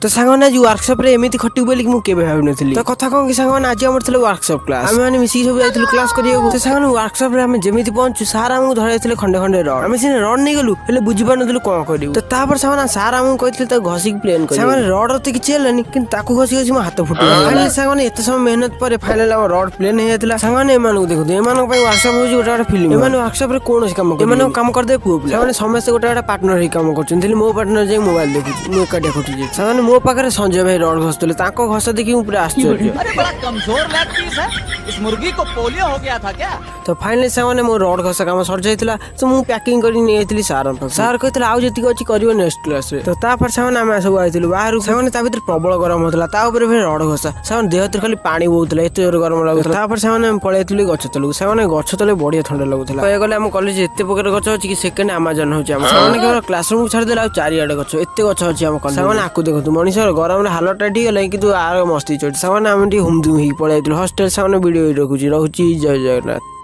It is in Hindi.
तो सांगने आज वर्कशॉप रे एमिति खटिबो बोली मु केबे भाबि नथिली। तो कथा कोन कि सांगने आज हमर थले वर्कशॉप क्लास आमे माने मिसी सब जाइथिलु क्लास करियो। तो सांगने वर्कशॉप रे आमे जेमिति पहुंचु सार हमु धरैथिले खंडे खंडे रड आमे सिने रड नै गेलु हेले बुझि पार नथिलु कोन करियो। तो तापर सांगने सार हमु कहिथिले त घसी प्लेन करियो। सांगने रड रते कि चेलनी किंतु ताकू घसी घसी म हाथ फुटि गेला। सांगने एते समय मेहनत पर फाइनल हम रड प्लेन हे जातला। सांगने एमानु देखु एमानु पई वर्कशॉप होजी गोटा फिल्म एमानु वर्कशॉप रे कोनोस काम कर एमानु काम कर दे पुओ सांगने समस्त गोटा पार्टनर ही काम करछन मो पार्टनर जे मोबाइल देखु मु एकाटिया खटि जे सांगने मो पाखरे संजय भाई रड घसतले ताको घसा देखि मु पूरा आश्चर्य। अरे बड़ा कमजोर लैग पीस है, इस मुर्गी को पोलियो हो गया था क्या? तो फाइनली सांगने मो रड घसा काम सर जाइतला। तो मु पैकिंग करि नै आइतली सार पाख सार कहतला आउ जति अछि करियो नेक्स्ट क्लास रे। तो ता पर सांगने हम सब आइतलु बाहर सांगने ता भीतर प्रबल गरम होतला ता ऊपर फिर रड घसा सांगने देह तर खाली पानी बोउतला एते जोर गरम लागुतला। ता पर सांगने हम पळैतलु गछ तलु सांगने गछ तले बढ़िया ठंडा लागुतला। कहे गले हम कॉलेज एते प्रकार गछ अछि कि सेकंड अमेज़न होछि हम सांगने केवल क्लासरूम छाड़ देला चारि आडे गछ एते गछ अछि हम कॉलेज सांगने आकु देखु मनीषर गरम रे हालत टाटी गेलै किंतु आर मस्ती चोट सांगने हम टी हुम दुम ही पळैतलु हॉस्टल सांगने वीडियो रखुछि जय जगन्नाथ।